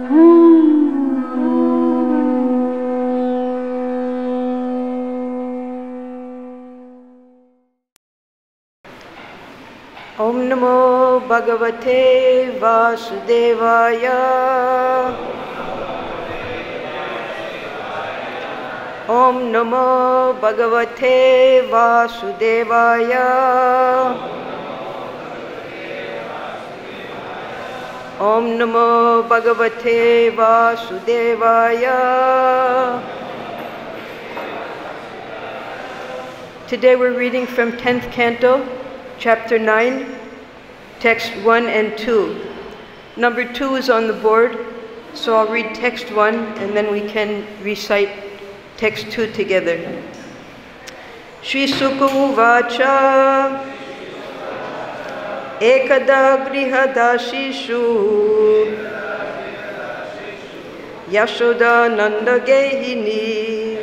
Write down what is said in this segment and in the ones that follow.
Om Namo Bhagavate Vasudevaya. Om Namo Bhagavate Vasudevaya. Om Namo Bhagavate Vasudevaya. Today we're reading from 10th Canto, Chapter 9, Text 1 and 2. Number 2 is on the board, so I'll read Text 1 and then we can recite Text 2 together. Shri Sukha Uvacha Ekada Grihadashishu Yashoda Nanda Gehini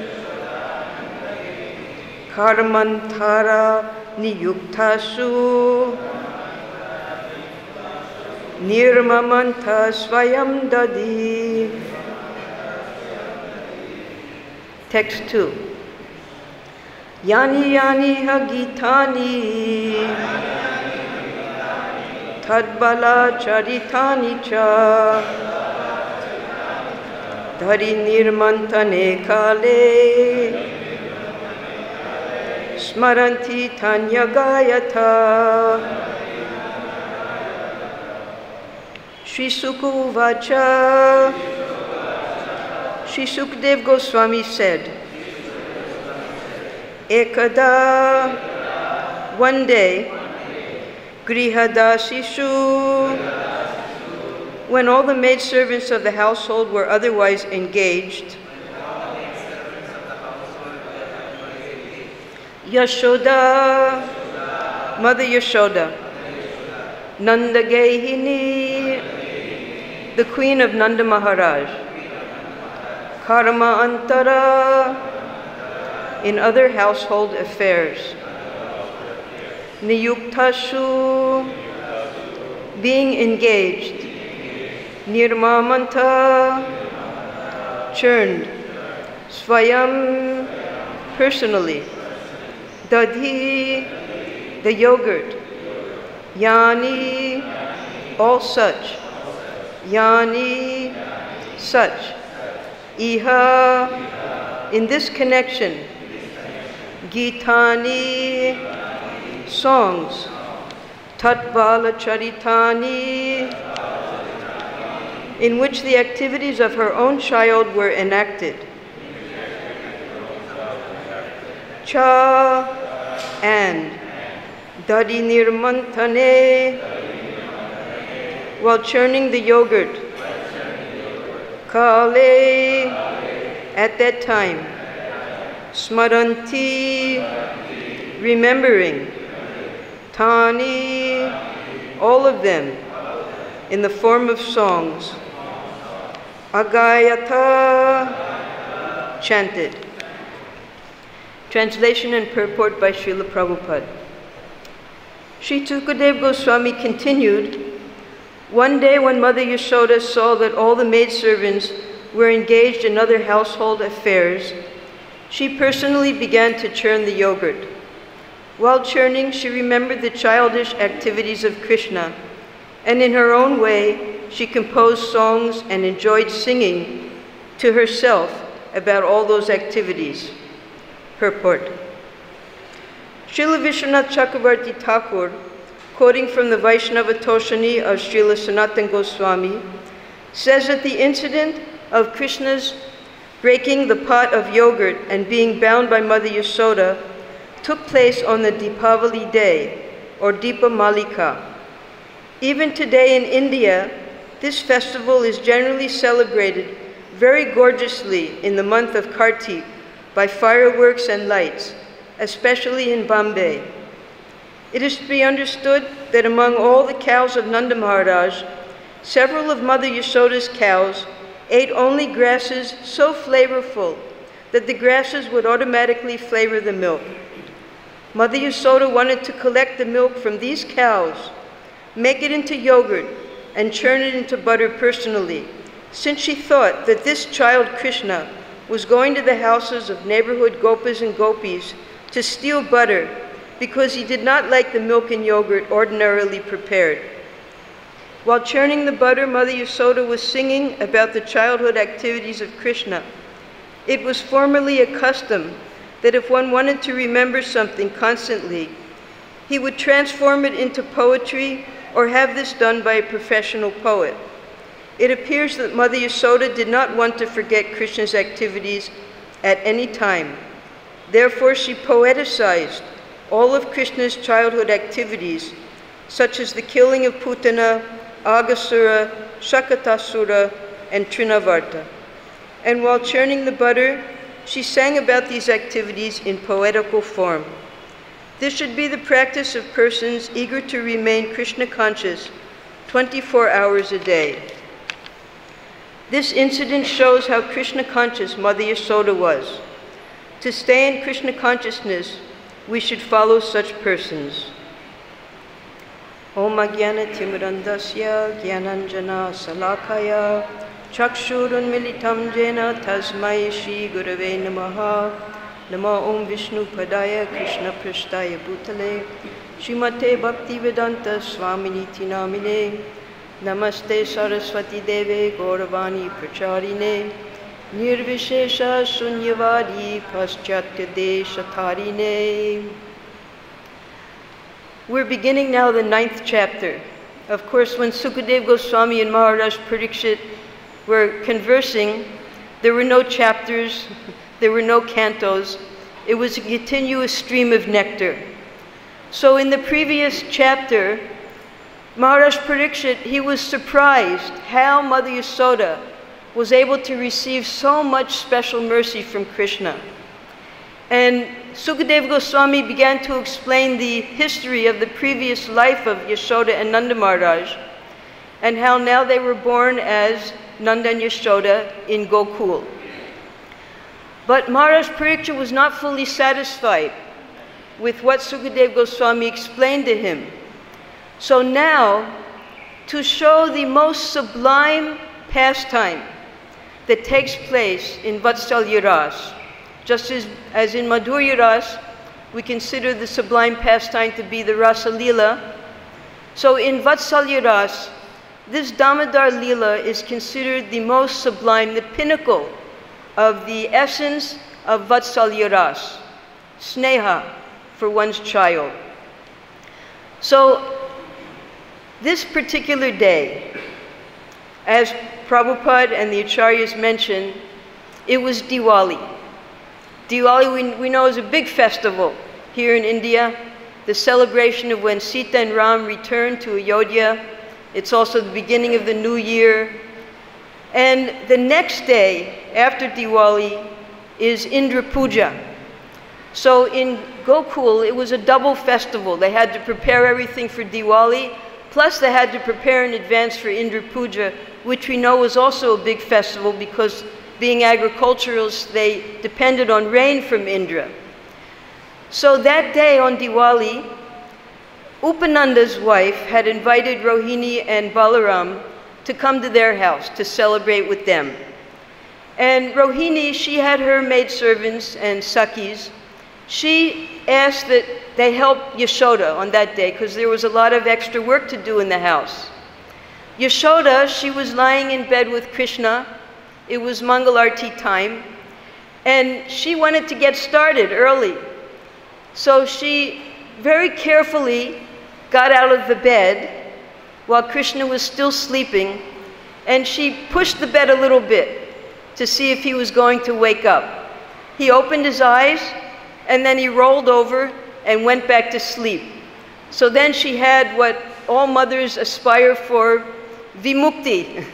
Karmantara Niyuktasu Nirmamanta Swayam Dadi. Text 2. Yani Yani Hagitani Tadbala Charitani Cha Dhari Nirmantane Kale Smaranti Tanya Gayata. Shri Sukha Uvacha. Shri Sukadeva Goswami said, Ekada, one day, Grihadasishu, when all the maidservants of the household were otherwise engaged, Yashoda, Mother Yashoda, Nanda Gehini, the queen of Nanda Maharaj, Karma Antara, in other household affairs, Niyuktashu, being engaged, Nirmamanta, churned, Swayam, personally, Dadhi, the yogurt, Yani, all such, Yani, such, Iha, in this connection, Gitani, songs, Tatvala Charitani, in which the activities of her own child were enacted. Cha, and Dadi Nirmantane, while churning the yogurt. Kale, at that time. Smaranti, remembering. Tani, all of them, in the form of songs. Agayata, chanted. Translation and purport by Srila Prabhupada. Sri Sukadeva Goswami continued, one day when Mother Yashoda saw that all the maidservants were engaged in other household affairs, she personally began to churn the yogurt. While churning, she remembered the childish activities of Krishna, and in her own way, she composed songs and enjoyed singing to herself about all those activities. Purport. Srila Vishwanath Chakravarti Thakur, quoting from the Vaishnava Toshani of Srila Sanatana Goswami, says that the incident of Krishna's breaking the pot of yogurt and being bound by Mother Yashoda took place on the Deepavali day, or Deepa Malika. Even today in India, this festival is generally celebrated very gorgeously in the month of Kartik by fireworks and lights, especially in Bombay. It is to be understood that among all the cows of Nanda Maharaj, several of Mother Yashoda's cows ate only grasses so flavorful that the grasses would automatically flavor the milk. Mother Yashoda wanted to collect the milk from these cows, make it into yogurt, and churn it into butter personally, since she thought that this child Krishna was going to the houses of neighborhood gopas and gopis to steal butter because he did not like the milk and yogurt ordinarily prepared. While churning the butter, Mother Yasoda was singing about the childhood activities of Krishna. It was formerly a custom that if one wanted to remember something constantly, he would transform it into poetry or have this done by a professional poet. It appears that Mother Yasoda did not want to forget Krishna's activities at any time. Therefore, she poeticized all of Krishna's childhood activities, such as the killing of Putana, Aghasura, Shakatasura, and Trinavarta. And while churning the butter, she sang about these activities in poetical form. This should be the practice of persons eager to remain Krishna conscious 24 hours a day. This incident shows how Krishna conscious Mother Yasoda was. To stay in Krishna consciousness, we should follow such persons. Om Ajnana-timirandasya Jnananjana Salakaya Chakshurunmilitam Jena Tasmai Shri Gurave Namaha Namo Om Viṣṇu Padaya Krishna Prashtaya Bhutale Srimate Bhakti-vedanta Swaminiti Namine Namaste Saraswati Deve Gauravani Pracharine Nirvishesha Sunyavadi Paschatya Deshatarine. We're beginning now the 9th chapter. Of course, when Sukadeva Goswami and Maharaj Parikshit were conversing, there were no chapters, there were no cantos. It was a continuous stream of nectar. So in the previous chapter, Maharaj Parikshit, he was surprised how Mother Yasoda was able to receive so much special mercy from Krishna. And Sukadeva Goswami began to explain the history of the previous life of Yashoda and Nanda Maharaj, and how now they were born as Nanda and Yashoda in Gokul. But Maharaj Parikshit was not fully satisfied with what Sukadeva Goswami explained to him. So now, to show the most sublime pastime that takes place in Vatsalya Ras, just as in Madhurya Ras, we consider the sublime pastime to be the Rasa Lila. So in Vatsalya Ras, this Damodar Lila is considered the most sublime, the pinnacle of the essence of Vatsalya Ras, Sneha for one's child. So this particular day, as Prabhupada and the Acharyas mentioned, it was Diwali. Diwali, we know, is a big festival here in India, the celebration of when Sita and Ram returned to Ayodhya. It's also the beginning of the new year. And the next day after Diwali is Indra Puja. So in Gokul, it was a double festival. They had to prepare everything for Diwali, plus they had to prepare in advance for Indra Puja, which we know was also a big festival because being agriculturalists, they depended on rain from Indra. So that day on Diwali, Upananda's wife had invited Rohini and Balaram to come to their house to celebrate with them. And Rohini, she had her maidservants and Sakhis. She asked that they help Yashoda on that day because there was a lot of extra work to do in the house. Yashoda, she was lying in bed with Krishna. It was Mangalarti time, and she wanted to get started early. So she very carefully got out of the bed while Krishna was still sleeping, and she pushed the bed a little bit to see if he was going to wake up. He opened his eyes, and then he rolled over and went back to sleep. So then she had what all mothers aspire for, vimukti.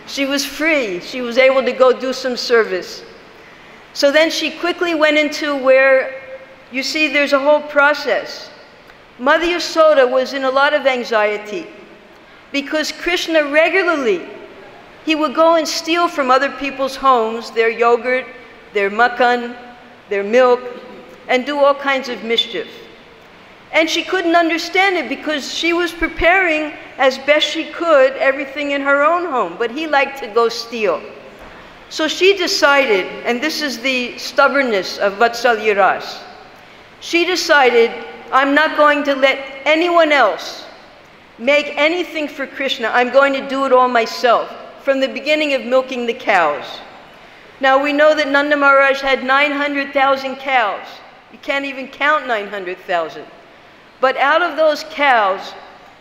She was free. She was able to go do some service. So then she quickly went into where, you see, there's a whole process. Mother Yasoda was in a lot of anxiety because Krishna regularly, he would go and steal from other people's homes their yogurt, their makhan, their milk, and do all kinds of mischief. And she couldn't understand it because she was preparing as best she could, everything in her own home, but he liked to go steal. So she decided, and this is the stubbornness of Vatsalya Ras, she decided, I'm not going to let anyone else make anything for Krishna. I'm going to do it all myself, from the beginning of milking the cows. Now we know that Nanda Maharaj had 900,000 cows. You can't even count 900,000. But out of those cows,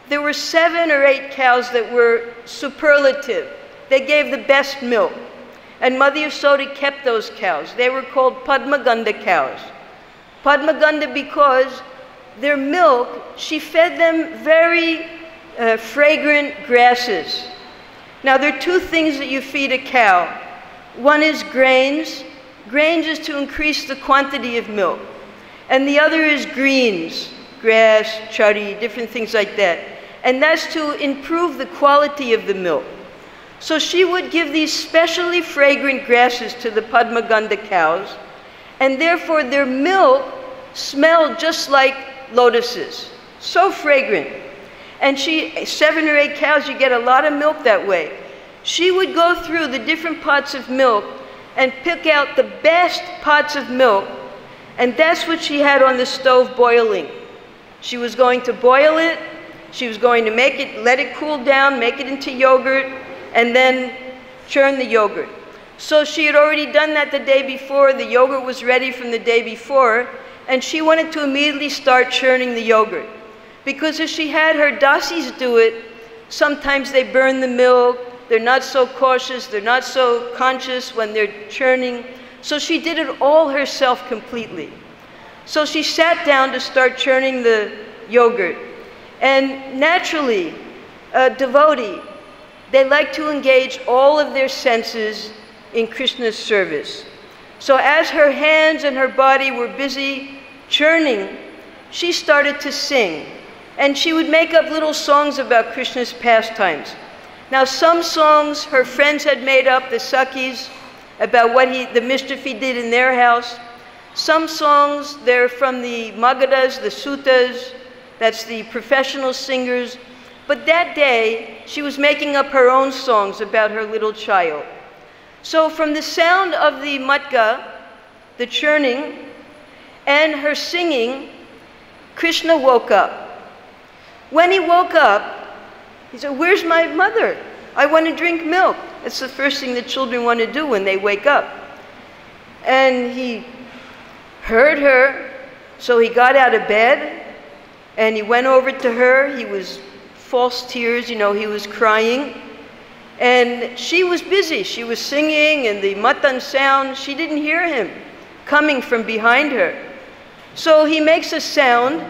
there were 7 or 8 cows that were superlative. They gave the best milk. And Mother Yasoda kept those cows. They were called Padmaganda cows. Padmaganda because their milk, she fed them very fragrant grasses. Now there are 2 things that you feed a cow. One is grains. Grains is to increase the quantity of milk. And the other is greens, grass, chari, different things like that. And that's to improve the quality of the milk. So she would give these specially fragrant grasses to the Padmaganda cows, and therefore their milk smelled just like lotuses, so fragrant. And 7 or 8 cows, you get a lot of milk that way. She would go through the different pots of milk and pick out the best pots of milk, and that's what she had on the stove boiling. She was going to boil it, she was going to make it, let it cool down, make it into yogurt, and then churn the yogurt. So she had already done that the day before, the yogurt was ready from the day before, and she wanted to immediately start churning the yogurt. Because if she had her dasis do it, sometimes they burn the milk, they're not so cautious, they're not so conscious when they're churning. So she did it all herself completely. So she sat down to start churning the yogurt. And naturally, a devotee, they like to engage all of their senses in Krishna's service. So as her hands and her body were busy churning, she started to sing. And she would make up little songs about Krishna's pastimes. Now some songs her friends had made up, the Sakhis, about the mischief he did in their house. Some songs, they're from the Magadhas, the Suttas, that's the professional singers. But that day, she was making up her own songs about her little child. So from the sound of the matka, the churning, and her singing, Krishna woke up. When he woke up, he said, "Where's my mother? I want to drink milk." That's the first thing that children want to do when they wake up. And he heard her, so he got out of bed, and he went over to her. He was false tears, he was crying. And she was busy. She was singing, and the matan sound, she didn't hear him coming from behind her. So he makes a sound,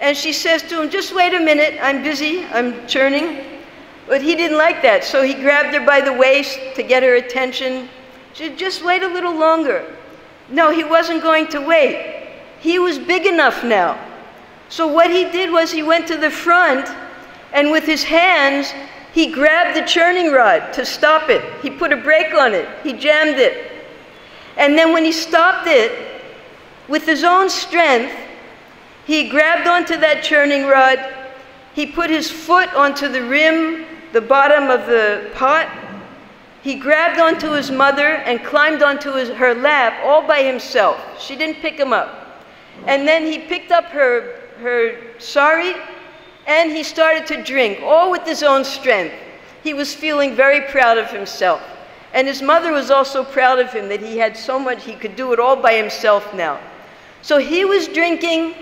and she says to him, "Just wait a minute, I'm busy, I'm churning." But he didn't like that, so he grabbed her by the waist to get her attention. She said, "Just wait a little longer." No, he wasn't going to wait. He was big enough now. So what he did was he went to the front, and with his hands, he grabbed the churning rod to stop it. He put a brake on it. He jammed it. And then when he stopped it, with his own strength, he grabbed onto that churning rod. He put his foot onto the rim, the bottom of the pot. He grabbed onto his mother and climbed onto her lap all by himself. She didn't pick him up. And then he picked up her sari, and he started to drink, all with his own strength. He was feeling very proud of himself. And his mother was also proud of him that he had so much, he could do it all by himself now. So he was drinking,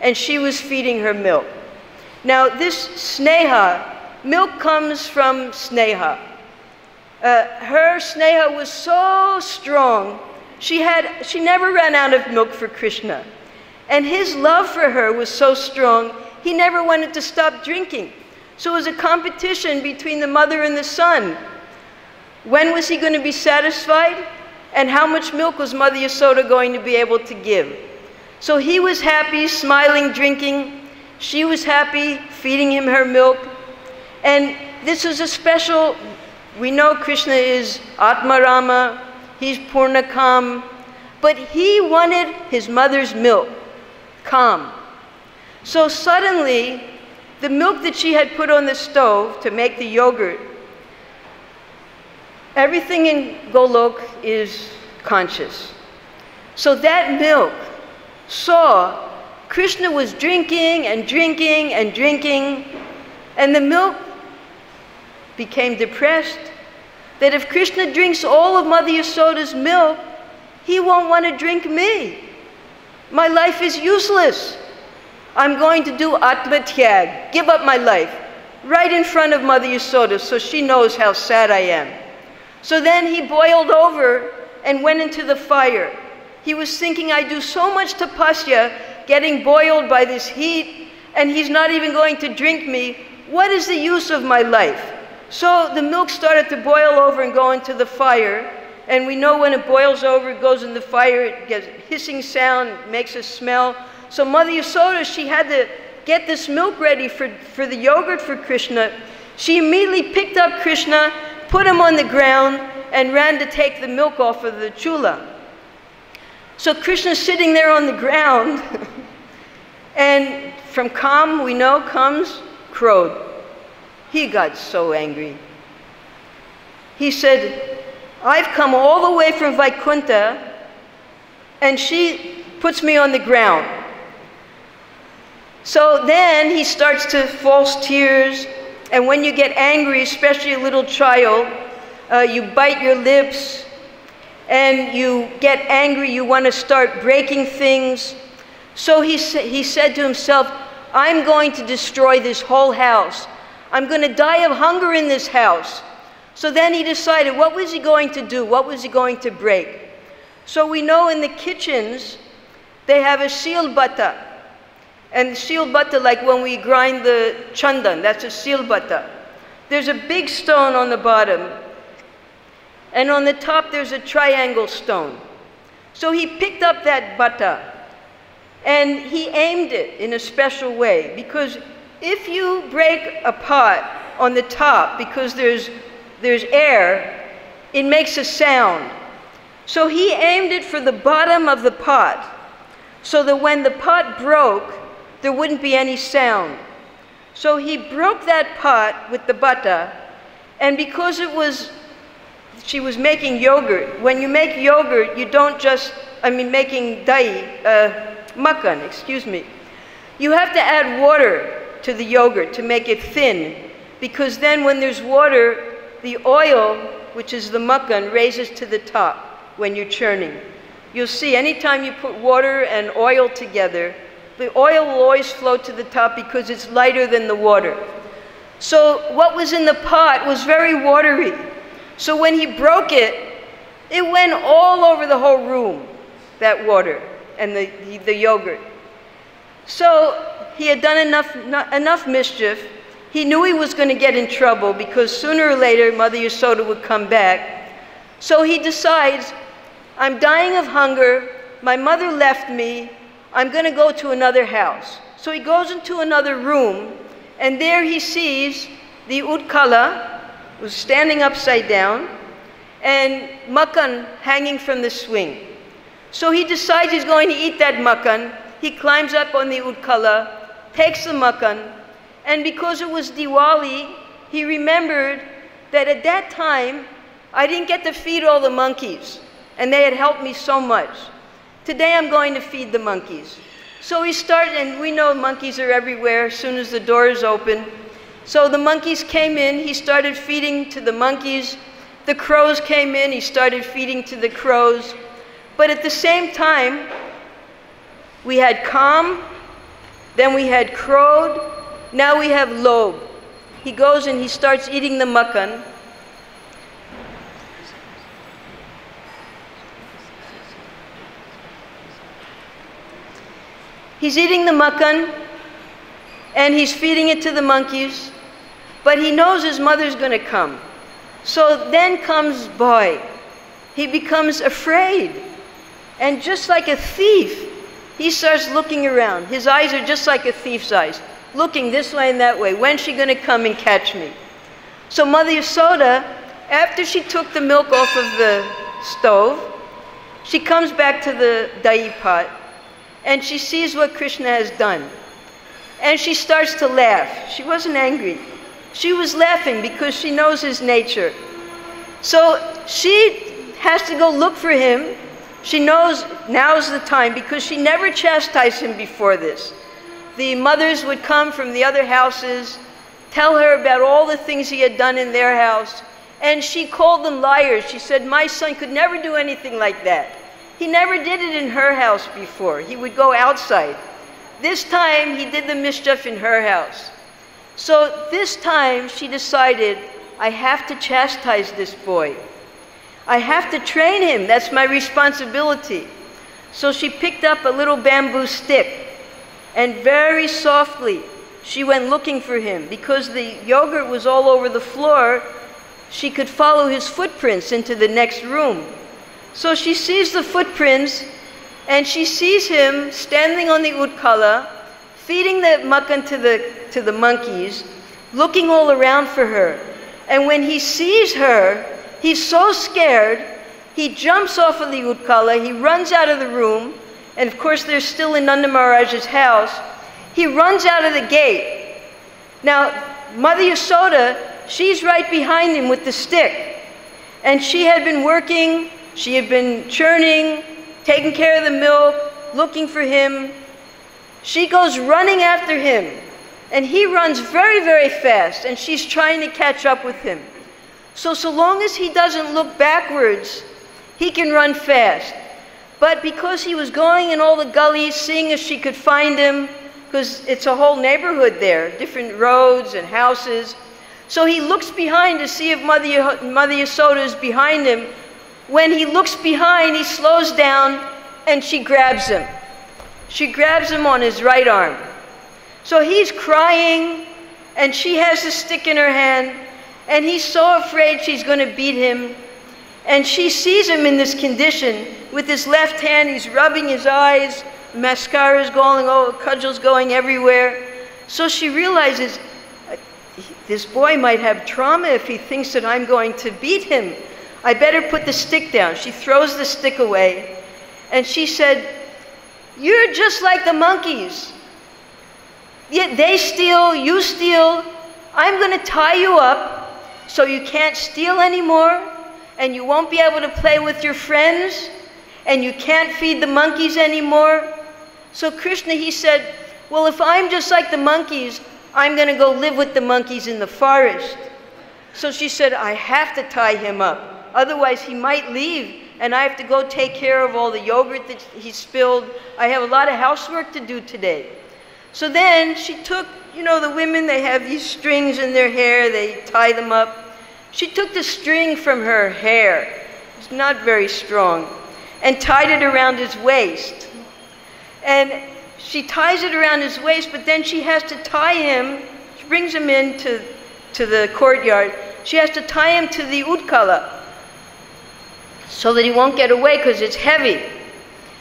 and she was feeding her milk. Now this sneha, milk comes from sneha. Her sneha was so strong, she never ran out of milk for Krishna. And his love for her was so strong, he never wanted to stop drinking. So it was a competition between the mother and the son. When was he going to be satisfied? And how much milk was Mother Yasoda going to be able to give? So he was happy, smiling, drinking. She was happy, feeding him her milk. And this was a special, we know Krishna is Atmarama, he's Purnakam, but he wanted his mother's milk, calm. So suddenly, the milk that she had put on the stove to make the yogurt, everything in Golok is conscious. So that milk saw Krishna was drinking and drinking and drinking, and the milk became depressed that if Krishna drinks all of Mother Yasoda's milk, he won't want to drink me. My life is useless. I'm going to do atma-tyag, give up my life, right in front of Mother Yasoda so she knows how sad I am. So then he boiled over and went into the fire. He was thinking, I do so much tapasya, getting boiled by this heat, and he's not even going to drink me. What is the use of my life? So the milk started to boil over and go into the fire. And we know when it boils over, it goes in the fire, it gets a hissing sound, makes a smell. So Mother Yasoda, she had to get this milk ready for the yogurt for Krishna. She immediately picked up Krishna, put him on the ground, and ran to take the milk off of the chula. So Krishna's sitting there on the ground, and from Kam, we know, comes Krodh. He got so angry. He said, I've come all the way from Vaikuntha, and she puts me on the ground. So then he starts to force tears, and when you get angry, especially a little child, you bite your lips, and you get angry, you want to start breaking things. So he said to himself, I'm going to destroy this whole house. I'm going to die of hunger in this house. So then he decided, what was he going to do? What was he going to break? So we know in the kitchens, they have a seal bata. And seal bata, like when we grind the chandan, that's a seal bata. There's a big stone on the bottom, and on the top there's a triangle stone. So he picked up that bata, and he aimed it in a special way, because if you break a pot on the top, because there's air, it makes a sound. So he aimed it for the bottom of the pot, so that when the pot broke, there wouldn't be any sound. So he broke that pot with the bata, and because she was making yogurt. When you make yogurt, you don't just, making makan, excuse me. You have to add water to the yogurt to make it thin, because then when there's water, the oil, which is the makan, raises to the top when you're churning. You'll see anytime you put water and oil together, the oil will always float to the top because it's lighter than the water. So what was in the pot was very watery. So when he broke it, it went all over the whole room, that water and the yogurt. So he had done enough mischief. He knew he was going to get in trouble because sooner or later Mother Yasoda would come back. So he decides, I'm dying of hunger, my mother left me, I'm going to go to another house. So he goes into another room, and there he sees the utkala, who's standing upside down, and makan hanging from the swing. So he decides he's going to eat that makan. He climbs up on the utkala, takes the makan, and because it was Diwali, he remembered that at that time, I didn't get to feed all the monkeys, and they had helped me so much. Today I'm going to feed the monkeys. So he started, and we know monkeys are everywhere as soon as the door is open. So the monkeys came in, he started feeding to the monkeys. The crows came in, he started feeding to the crows. But at the same time, we had Kam, then we had Krodh, now we have Lobh. He goes and he starts eating the makan. He's eating the makan, and he's feeding it to the monkeys, but he knows his mother's going to come. So then comes Bhai. He becomes afraid, and just like a thief, he starts looking around. His eyes are just like a thief's eyes, looking this way and that way. When's she going to come and catch me? So Mother Yasoda, after she took the milk off of the stove, she comes back to the Daivi pot, and she sees what Krishna has done. And she starts to laugh. She wasn't angry. She was laughing because she knows his nature. So she has to go look for him. She knows now's the time because she never chastised him before this. The mothers would come from the other houses, tell her about all the things he had done in their house, and she called them liars. She said, my son could never do anything like that. He never did it in her house before. He would go outside. This time, he did the mischief in her house. So this time, she decided, I have to chastise this boy. I have to train him. That's my responsibility. So she picked up a little bamboo stick, and very softly, she went looking for him. Because the yogurt was all over the floor, she could follow his footprints into the next room. So she sees the footprints, and she sees him standing on the utkala, feeding the makan to the monkeys, looking all around for her. And when he sees her, he's so scared, he jumps off of the utkala, he runs out of the room, and of course they're still in Nanda Maharaj's house. He runs out of the gate. Now, Mother Yasoda, she's right behind him with the stick. And she had been working, she had been churning, taking care of the milk, looking for him. She goes running after him. And he runs very, very fast, and she's trying to catch up with him. So long as he doesn't look backwards, he can run fast. But because he was going in all the gullies, seeing if she could find him, because it's a whole neighborhood there, different roads and houses. So he looks behind to see if Mother Yasoda is behind him. When he looks behind, he slows down, and she grabs him. She grabs him on his right arm. So he's crying, and she has the stick in her hand, and he's so afraid she's going to beat him. And she sees him in this condition. With his left hand, he's rubbing his eyes, mascara's going, cudgel's going everywhere. So she realizes, this boy might have trauma if he thinks that I'm going to beat him. I better put the stick down. She throws the stick away, and she said, you're just like the monkeys. Yet they steal, you steal. I'm going to tie you up so you can't steal anymore, and you won't be able to play with your friends, and you can't feed the monkeys anymore. So Krishna, he said, well, if I'm just like the monkeys, I'm going to go live with the monkeys in the forest. So she said, I have to tie him up. Otherwise, he might leave, and I have to go take care of all the yogurt that he spilled. I have a lot of housework to do today. So then she took, the women, they have these strings in their hair, they tie them up. She took the string from her hair, it's not very strong, and tied it around his waist. And she ties it around his waist, but then she has to tie him, she brings him into the courtyard, she has to tie him to the utkala so that he won't get away because it's heavy.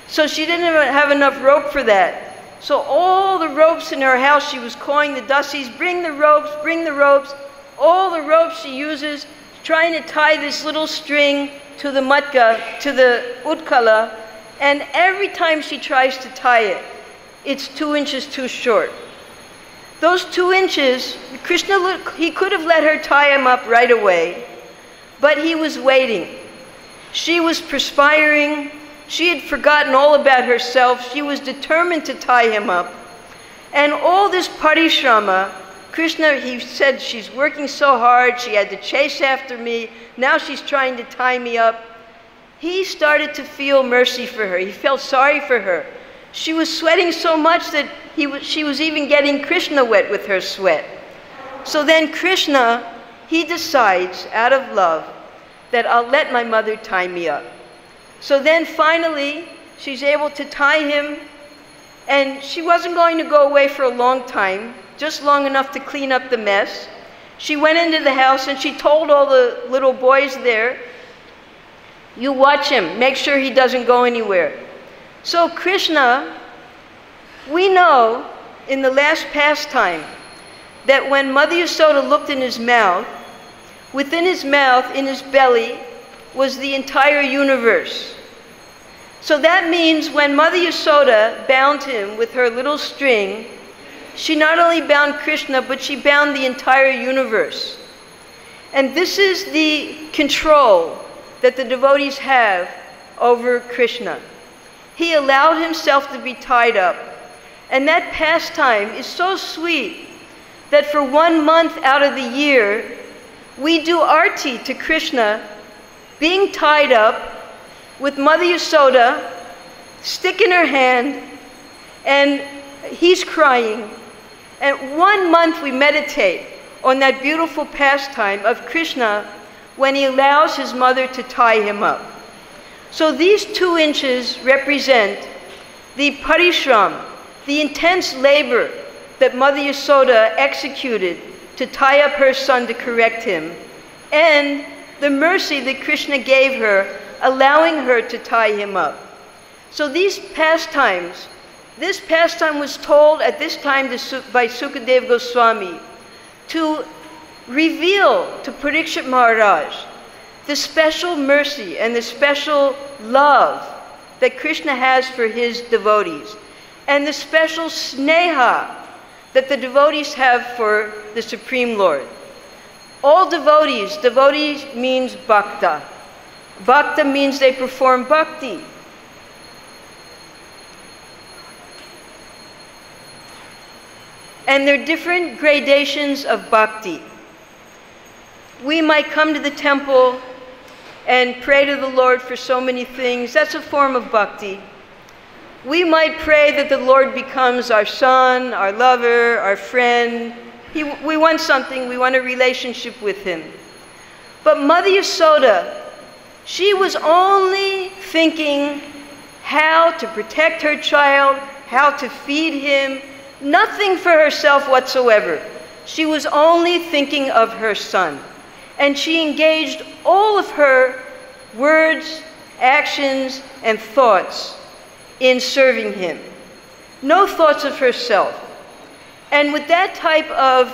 So she didn't have enough rope for that. So all the ropes in her house, she was calling the dusties, bring the ropes, bring the ropes. All the ropes she uses, trying to tie this little string to the matka, to the utkala, and every time she tries to tie it, it's 2 inches too short. Those 2 inches, Krishna, he could have let her tie him up right away, but he was waiting. She was perspiring. She had forgotten all about herself. She was determined to tie him up. And all this parishrama, Krishna, he said, she's working so hard, she had to chase after me, now she's trying to tie me up. He started to feel mercy for her. He felt sorry for her. She was sweating so much that she was even getting Krishna wet with her sweat. So then Krishna, he decides, out of love, that I'll let my mother tie me up. So then finally, she's able to tie him, and she wasn't going to go away for a long time, just long enough to clean up the mess. She went into the house and she told all the little boys there, you watch him, make sure he doesn't go anywhere. So Krishna, we know in the last pastime that when Mother Yasoda looked in his mouth, within his mouth, in his belly, was the entire universe. So that means when Mother Yasoda bound him with her little string, she not only bound Krishna, but she bound the entire universe. And this is the control that the devotees have over Krishna. He allowed himself to be tied up. And that pastime is so sweet that for 1 month out of the year, we do arti to Krishna, being tied up with Mother Yasoda, stick in her hand, and he's crying. And 1 month we meditate on that beautiful pastime of Krishna when he allows his mother to tie him up. So these 2 inches represent the parishram, the intense labor that Mother Yasoda executed to tie up her son to correct him, and the mercy that Krishna gave her, allowing her to tie him up. So these pastimes, this pastime was told at this time by Sukadeva Goswami to reveal to Parikshit Maharaj the special mercy and the special love that Krishna has for his devotees, and the special sneha that the devotees have for the Supreme Lord. All devotees means bhakta. Bhakta means they perform bhakti. And there are different gradations of bhakti. We might come to the temple and pray to the Lord for so many things. That's a form of bhakti. We might pray that the Lord becomes our son, our lover, our friend. We want something, we want a relationship with him. But Mother Yasoda, she was only thinking how to protect her child, how to feed him, nothing for herself whatsoever. She was only thinking of her son. And she engaged all of her words, actions, and thoughts in serving him. No thoughts of herself. And with that type of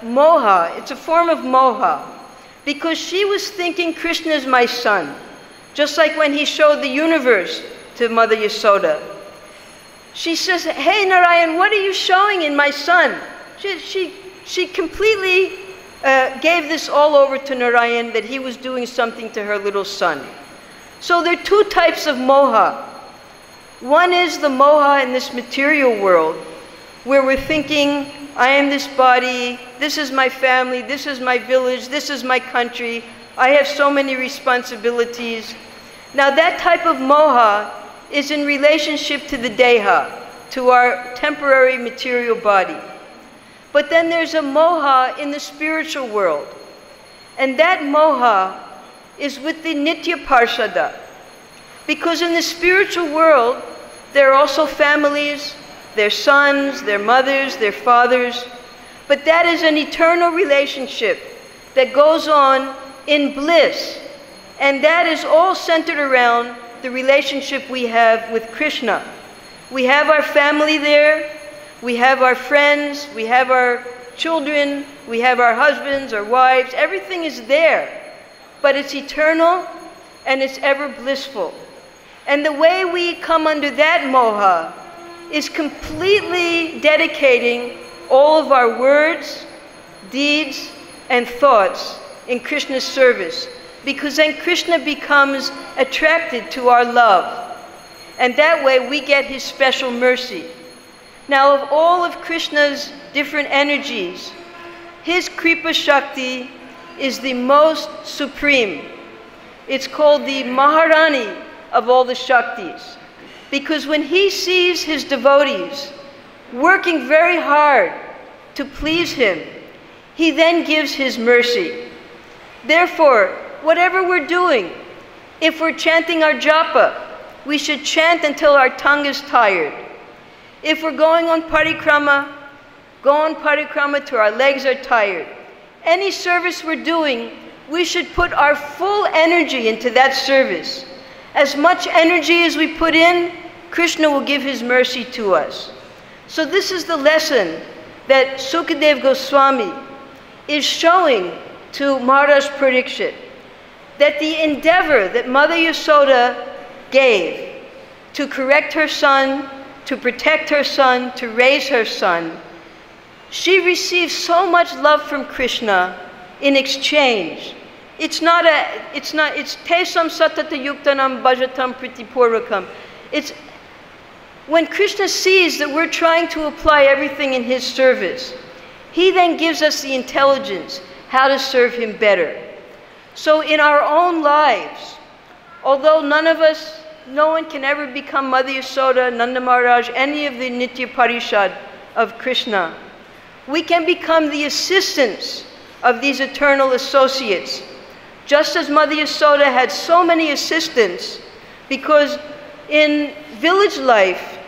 moha, it's a form of moha, because she was thinking Krishna is my son, just like when he showed the universe to Mother Yasoda. She says, "Hey Narayan, what are you showing in my son?" She completely gave this all over to Narayan, that he was doing something to her little son. So there are 2 types of moha. One is the moha in this material world, where we're thinking, I am this body, this is my family, this is my village, this is my country, I have so many responsibilities. Now that type of moha is in relationship to the deha, to our temporary material body. But then there's a moha in the spiritual world. And that moha is with the nitya parshada. Because in the spiritual world, there are also families, their sons, their mothers, their fathers. But that is an eternal relationship that goes on in bliss. And that is all centered around the relationship we have with Krishna. We have our family there, we have our friends, we have our children, we have our husbands, our wives, everything is there. But it's eternal and it's ever blissful. And the way we come under that moha is completely dedicating all of our words, deeds, and thoughts in Krishna's service, because then Krishna becomes attracted to our love. And that way we get his special mercy. Now, of all of Krishna's different energies, his Kripa Shakti is the most supreme. It's called the Maharani of all the Shaktis. Because when he sees his devotees working very hard to please him, he then gives his mercy. Therefore, whatever we're doing, if we're chanting our japa, we should chant until our tongue is tired. If we're going on parikrama, go on parikrama till our legs are tired. Any service we're doing, we should put our full energy into that service. As much energy as we put in, Krishna will give his mercy to us. So this is the lesson that Sukadeva Goswami is showing to Maharaj Parikshit, that the endeavor that Mother Yasoda gave to correct her son, to protect her son, to raise her son, she receives so much love from Krishna in exchange. It's tesam satata yuktanam bhajatam pritipurakam. It's when Krishna sees that we're trying to apply everything in his service, he then gives us the intelligence how to serve him better. So in our own lives, although no one can ever become Mother Yasoda, Nanda Maharaj, any of the Nitya Parishad of Krishna, we can become the assistants of these eternal associates. Just as Mother Yasoda had so many assistants, because in village life,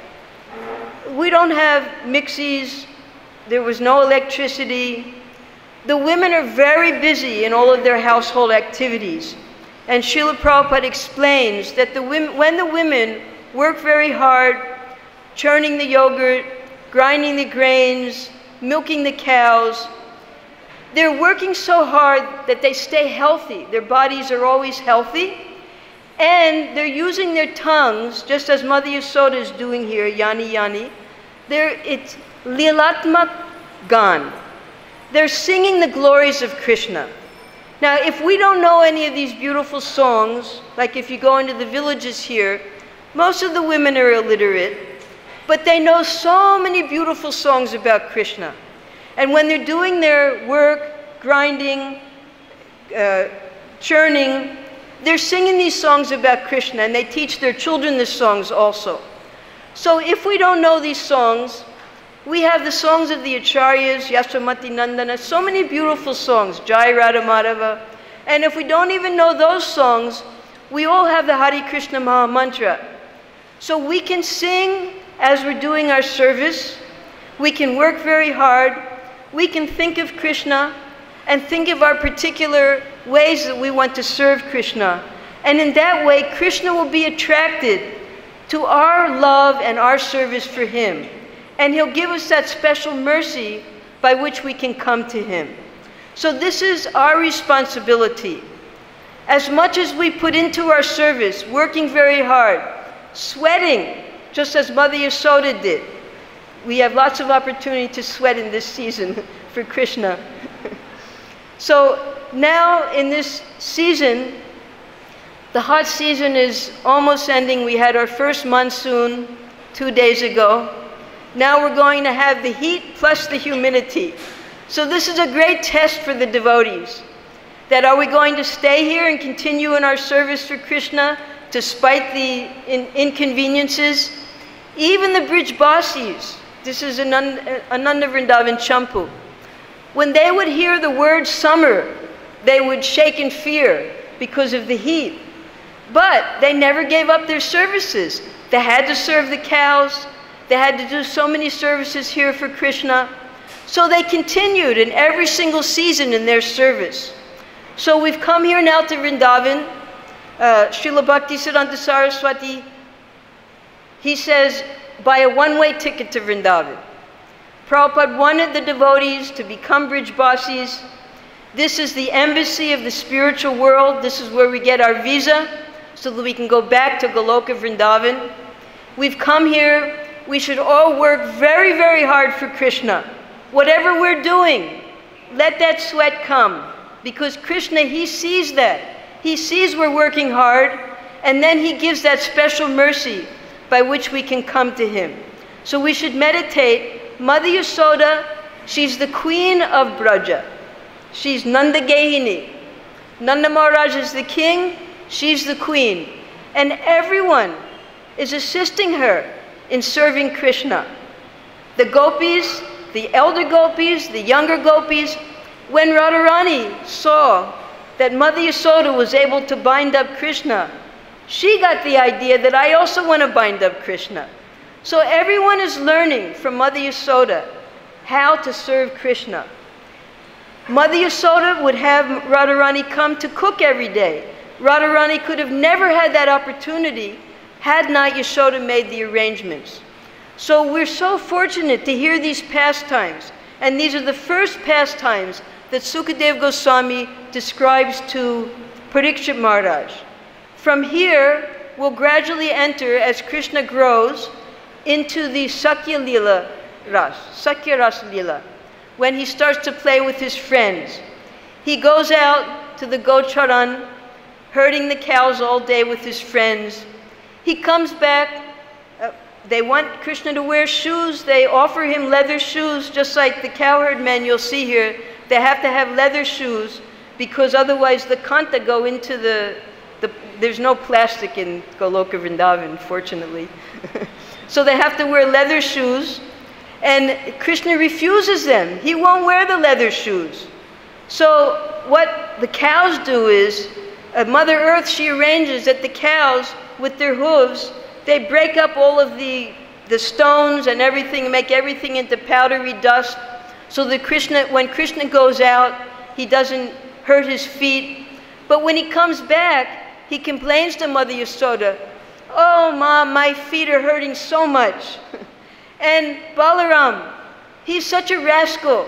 we don't have mixies, there was no electricity. The women are very busy in all of their household activities. And Srila Prabhupada explains that when the women work very hard, churning the yogurt, grinding the grains, milking the cows, they're working so hard that they stay healthy. Their bodies are always healthy. And they're using their tongues, just as Mother Yasoda is doing here, Yani Yani. It's Lilatmak Gan. They're singing the glories of Krishna. Now, if we don't know any of these beautiful songs, like if you go into the villages here, most of the women are illiterate, but they know so many beautiful songs about Krishna. And when they're doing their work, grinding, churning, they're singing these songs about Krishna, and they teach their children the songs also. So if we don't know these songs, we have the songs of the Acharyas, Yasomati Nandana, so many beautiful songs, Jai Radha Madhava. And if we don't even know those songs, we all have the Hare Krishna Maha Mantra. So we can sing as we're doing our service, we can work very hard, we can think of Krishna, and think of our particular ways that we want to serve Krishna. And in that way, Krishna will be attracted to our love and our service for him. And he'll give us that special mercy by which we can come to him. So this is our responsibility. As much as we put into our service, working very hard, sweating, just as Mother Yasoda did. We have lots of opportunity to sweat in this season for Krishna. So now in this season, the hot season is almost ending. We had our first monsoon 2 days ago. Now we're going to have the heat plus the humidity. So this is a great test for the devotees. That are we going to stay here and continue in our service for Krishna despite the inconveniences? Even the Brijbasis, this is Ananda Vrindavan Champu, when they would hear the word summer, they would shake in fear because of the heat. But they never gave up their services. They had to serve the cows. They had to do so many services here for Krishna. So they continued in every single season in their service. So we've come here now to Vrindavan. Srila Bhaktisiddhanta Saraswati, he says, buy a one-way ticket to Vrindavan. Prabhupada wanted the devotees to become Brijbasis. This is the embassy of the spiritual world. This is where we get our visa so that we can go back to Goloka Vrindavan. We've come here. We should all work very, very hard for Krishna. Whatever we're doing, let that sweat come. Because Krishna, he sees that. He sees we're working hard, and then he gives that special mercy by which we can come to him. So we should meditate. Mother Yasoda, she's the queen of Braja. She's Nanda Gehini. Nanda Maharaj is the king, she's the queen. And everyone is assisting her in serving Krishna. The gopis, the elder gopis, the younger gopis, when Radharani saw that Mother Yasoda was able to bind up Krishna, she got the idea that I also want to bind up Krishna. So everyone is learning from Mother Yasoda how to serve Krishna. Mother Yasoda would have Radharani come to cook every day. Radharani could have never had that opportunity had not Yasoda made the arrangements. So we're so fortunate to hear these pastimes. And these are the first pastimes that Sukadeva Goswami describes to Parikshit Maharaj. From here, we'll gradually enter, as Krishna grows, into the Sakya Lila Ras, Sakya Ras Lila, when he starts to play with his friends. He goes out to the Gocharan, herding the cows all day with his friends. He comes back. They want Krishna to wear shoes. They offer him leather shoes, just like the cowherd men you'll see here. They have to have leather shoes because otherwise the kanta go into there's no plastic in Goloka Vrindavan, fortunately. So they have to wear leather shoes, and Krishna refuses them. He won't wear the leather shoes. So what the cows do is, Mother Earth, she arranges that the cows, with their hooves, they break up all of the stones and everything, make everything into powdery dust, so that when Krishna goes out, he doesn't hurt his feet. But when he comes back, he complains to Mother Yasoda, "Oh, Mom, my feet are hurting so much." And Balaram, he's such a rascal.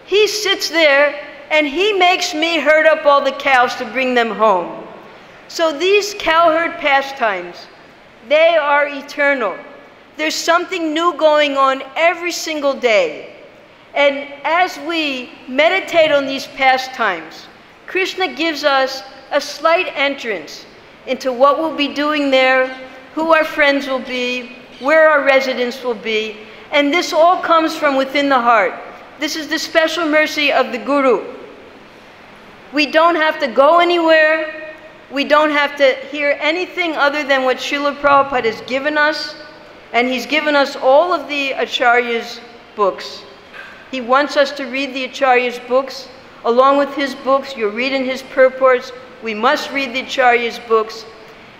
He sits there and he makes me herd up all the cows to bring them home. So these cowherd pastimes, they are eternal. There's something new going on every single day. And as we meditate on these pastimes, Krishna gives us a slight entrance into what we'll be doing there, who our friends will be, where our residence will be. And this all comes from within the heart. This is the special mercy of the Guru. We don't have to go anywhere. We don't have to hear anything other than what Srila Prabhupada has given us. And he's given us all of the Acharya's books. He wants us to read the Acharya's books. Along with his books, you're reading his purports. We must read the Acharya's books.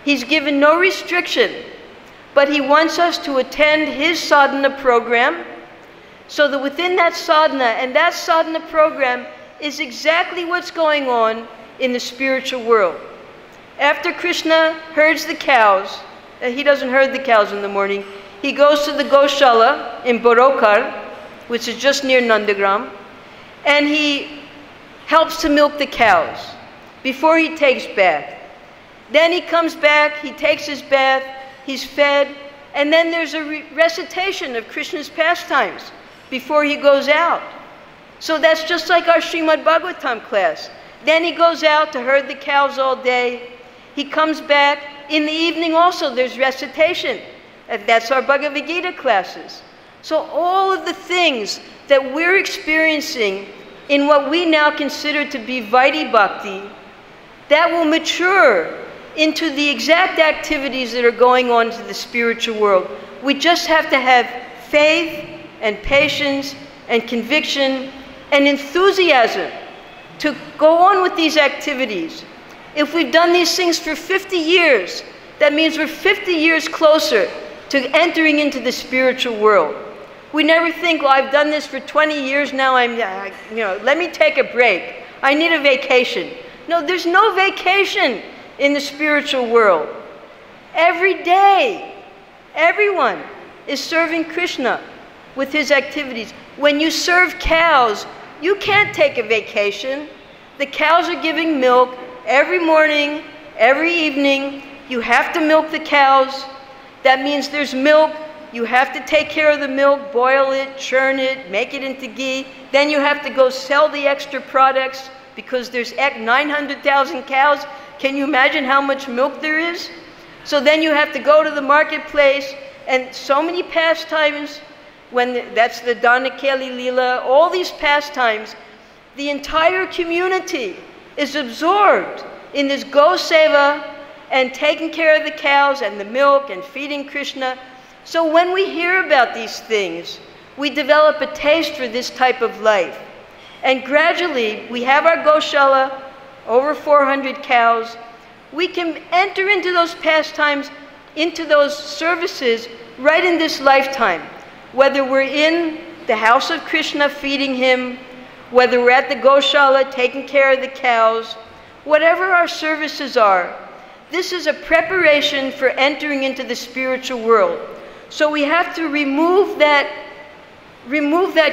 He's given no restriction, but he wants us to attend his sadhana program, so that within that sadhana program is exactly what's going on in the spiritual world. After Krishna herds the cows, he doesn't herd the cows in the morning, he goes to the Goshala in Borokar, which is just near Nandagram, and he helps to milk the cows before he takes bath. Then he comes back, he takes his bath, he's fed, and then there's a recitation of Krishna's pastimes before he goes out. So that's just like our Srimad Bhagavatam class. Then he goes out to herd the cows all day. He comes back. In the evening also there's recitation. That's our Bhagavad-Gita classes. So all of the things that we're experiencing in what we now consider to be Vaidhi Bhakti, that will mature into the exact activities that are going on in the spiritual world. We just have to have faith and patience and conviction and enthusiasm to go on with these activities. If we've done these things for 50 years, that means we're 50 years closer to entering into the spiritual world. We never think, well, I've done this for 20 years now, let me take a break. I need a vacation. No, there's no vacation in the spiritual world. Every day, everyone is serving Krishna with his activities. When you serve cows, you can't take a vacation. The cows are giving milk every morning, every evening. You have to milk the cows. That means there's milk. You have to take care of the milk, boil it, churn it, make it into ghee. Then you have to go sell the extra products because there's 900,000 cows. Can you imagine how much milk there is? So then you have to go to the marketplace, and so many pastimes, that's the Danakeli Lila, all these pastimes, the entire community is absorbed in this Go Seva and taking care of the cows and the milk and feeding Krishna. So when we hear about these things, we develop a taste for this type of life. And gradually, we have our Goshala, over 400 cows. We can enter into those pastimes, into those services right in this lifetime. Whether we're in the house of Krishna feeding him, whether we're at the Goshala taking care of the cows, whatever our services are, this is a preparation for entering into the spiritual world. So we have to remove that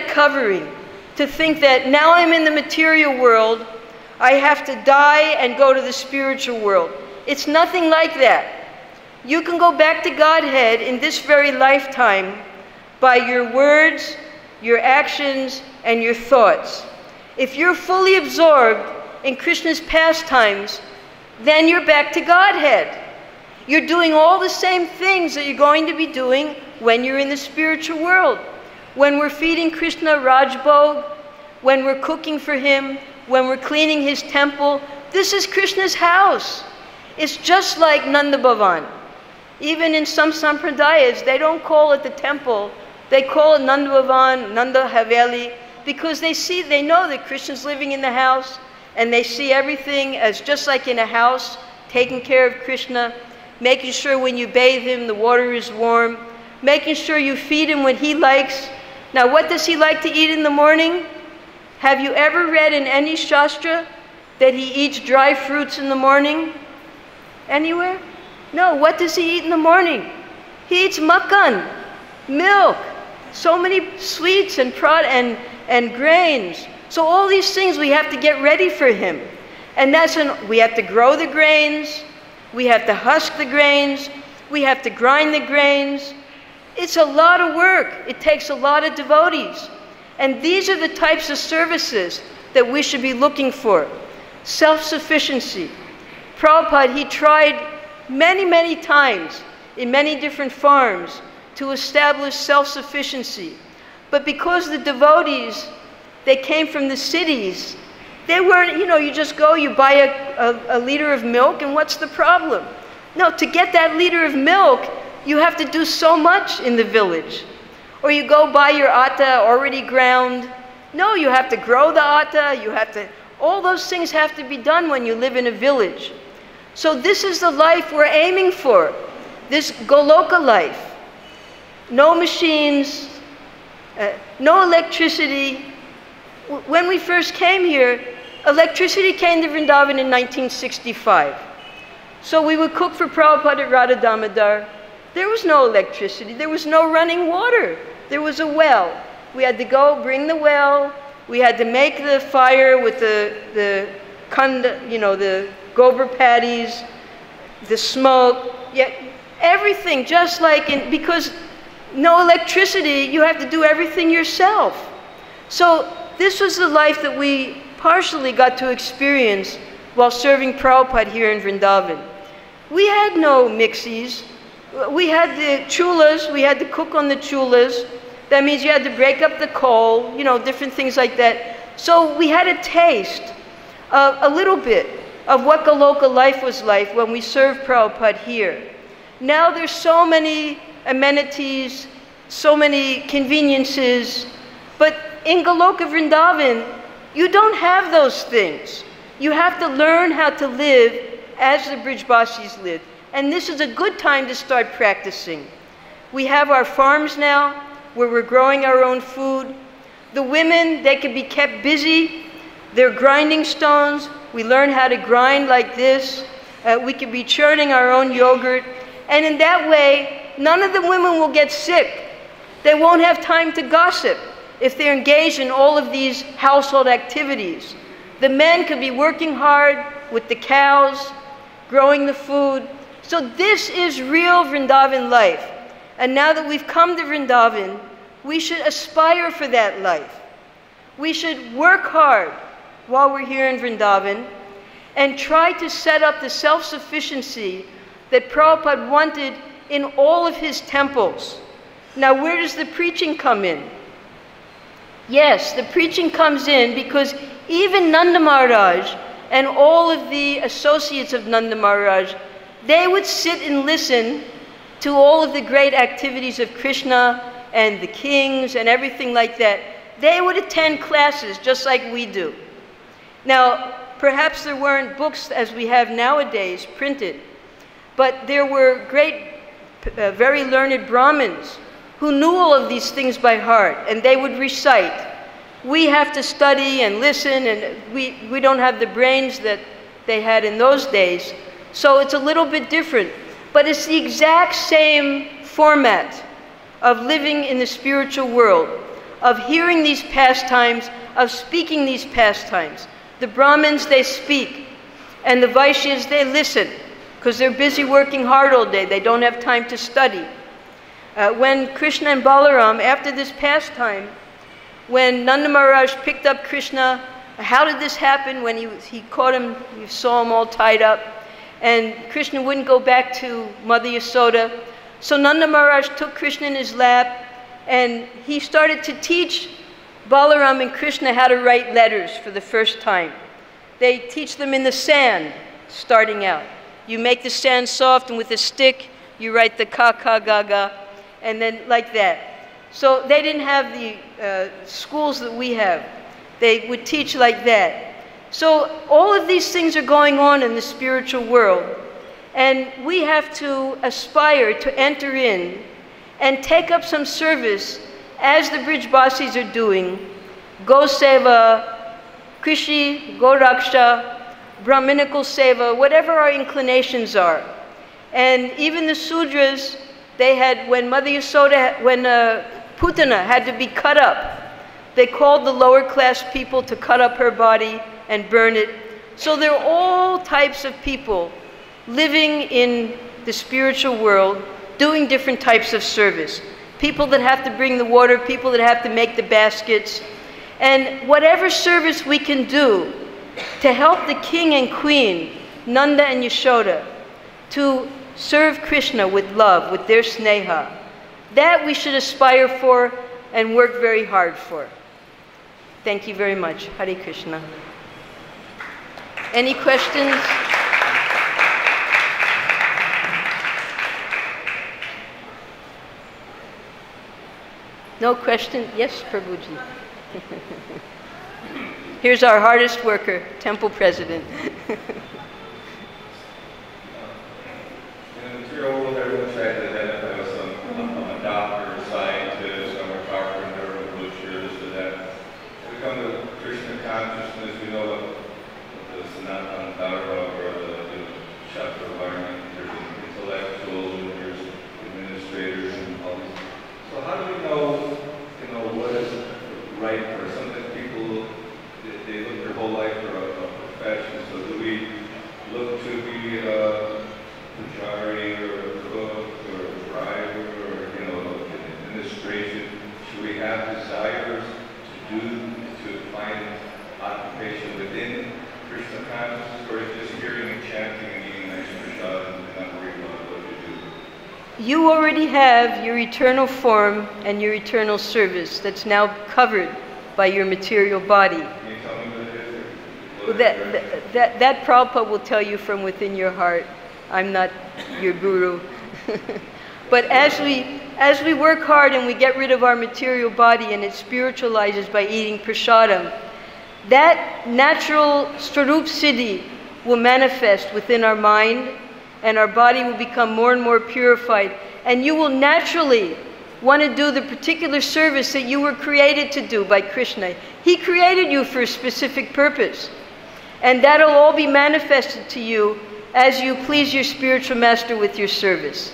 covering, to think that now I'm in the material world, I have to die and go to the spiritual world. It's nothing like that. You can go back to Godhead in this very lifetime by your words, your actions, and your thoughts. If you're fully absorbed in Krishna's pastimes, then you're back to Godhead. You're doing all the same things that you're going to be doing when you're in the spiritual world. When we're feeding Krishna Rajbhog, when we're cooking for him, when we're cleaning his temple, this is Krishna's house. It's just like Nanda Bhavan. Even in some sampradayas, they don't call it the temple. They call it Nanda Bhavan, Nanda Haveli, because they know that Krishna's living in the house, and they see everything as just like in a house, taking care of Krishna, making sure when you bathe him, the water is warm, making sure you feed him what he likes. Now, what does he like to eat in the morning? Have you ever read in any shastra that he eats dry fruits in the morning? Anywhere? No, what does he eat in the morning? He eats makhan, milk, so many sweets and grains. So all these things we have to get ready for him. And we have to grow the grains, we have to husk the grains, we have to grind the grains. It's a lot of work. It takes a lot of devotees. And these are the types of services that we should be looking for. Self-sufficiency. Prabhupada, he tried many, many times in many different farms to establish self-sufficiency. But because the devotees, they came from the cities, they weren't, you just go, you buy a liter of milk, and what's the problem? No, to get that liter of milk, you have to do so much in the village. Or you go buy your atta already ground. No, you have to grow the atta, all those things have to be done when you live in a village. So this is the life we're aiming for, this Goloka life. No machines, no electricity. When we first came here, electricity came to Vrindavan in 1965. So we would cook for Prabhupada at Radha Damodar. There was no electricity, there was no running water. There was a well. We had to go bring the well. We had to make the fire with the kanda, the gobar patties, the smoke, everything just like because no electricity, you have to do everything yourself. So this was the life that we partially got to experience while serving Prabhupada here in Vrindavan. We had no mixies. We had the chulas, we had to cook on the chulas. That means you had to break up the coal, different things like that. So we had a taste, a little bit, of what Goloka life was like when we served Prabhupada here. Now there's so many amenities, so many conveniences, but in Goloka Vrindavan, you don't have those things. You have to learn how to live as the Brijbasis lived. And this is a good time to start practicing. We have our farms now where we're growing our own food. The women, they can be kept busy. They're grinding stones. We learn how to grind like this. We could be churning our own yogurt. And in that way, none of the women will get sick. They won't have time to gossip if they're engaged in all of these household activities. The men could be working hard with the cows, growing the food. So this is real Vrindavan life. And now that we've come to Vrindavan, we should aspire for that life. We should work hard while we're here in Vrindavan and try to set up the self-sufficiency that Prabhupada wanted in all of his temples. Now, where does the preaching come in? Yes, the preaching comes in because even Nanda Maharaj and all of the associates of Nanda Maharaj, they would sit and listen to all of the great activities of Krishna and the kings and everything like that. They would attend classes just like we do. Now, perhaps there weren't books as we have nowadays printed, but there were great, very learned Brahmins who knew all of these things by heart, and they would recite. We have to study and listen, and we don't have the brains that they had in those days, so it's a little bit different. But it's the exact same format of living in the spiritual world, of hearing these pastimes, of speaking these pastimes. The Brahmins, they speak, and the Vaishyas, they listen. because they're busy working hard all day. They don't have time to study. When Krishna and Balaram, after this pastime, when Nanda Maharaj picked up Krishna, how did this happen? When he caught him, you saw him all tied up, and Krishna wouldn't go back to Mother Yasoda. So Nanda Maharaj took Krishna in his lap, and he started to teach Balaram and Krishna how to write letters for the first time. They teach them in the sand, starting out. You make the sand soft, and with a stick, you write the ka, ka, ga, ga, and then like that. So they didn't have the schools that we have. They would teach like that. So all of these things are going on in the spiritual world. And we have to aspire to enter in and take up some service as the Brijbasis are doing. Go Seva, Krishi, Go Raksha, Brahminical Seva, whatever our inclinations are. And even the Sudras, they had, when Mother Yasoda, when Putana had to be cut up, they called the lower class people to cut up her body and burn it. So there are all types of people living in the spiritual world, doing different types of service. People that have to bring the water, people that have to make the baskets. And whatever service we can do to help the king and queen, Nanda and Yashoda, to serve Krishna with love, with their sneha, that we should aspire for and work very hard for. Thank you very much. Hare Krishna. Any questions? No question? Yes, Prabhuji. Here's our hardest worker, temple president. You already have your eternal form and your eternal service that's now covered by your material body. Well, that Prabhupada will tell you from within your heart. I'm not your guru. But as we work hard and we get rid of our material body and it spiritualizes by eating prasadam, that natural Swarup Siddhi will manifest within our mind, and our body will become more and more purified. And you will naturally want to do the particular service that you were created to do by Krishna. He created you for a specific purpose. And that'll all be manifested to you as you please your spiritual master with your service.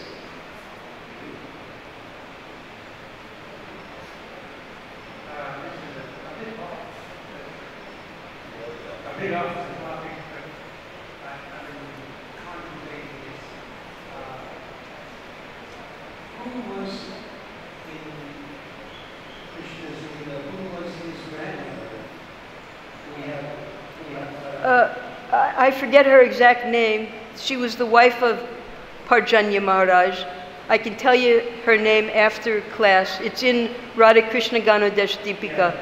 I forget her exact name. She was the wife of Parjanya Maharaj. I can tell you her name after class. It's in Radha Krishna Ganodesh Deepika.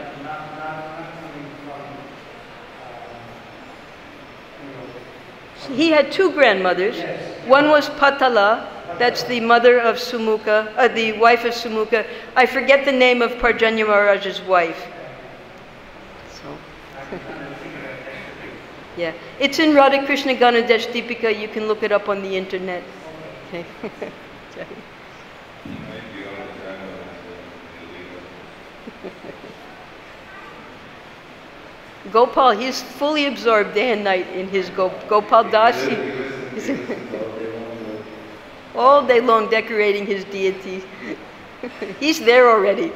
He had two grandmothers. One was Patala, that's the mother of Sumukha, the wife of Sumukha. I forget the name of Parjanya Maharaj's wife. So. Yeah, it's in Radha Krishna Ganodesh Deepika. You can look it up on the internet. Okay. Gopal, he's fully absorbed day and night in his Gopal Das. All day long decorating his deity. He's there already.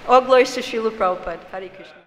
All glories to Srila Prabhupada. Hare Krishna.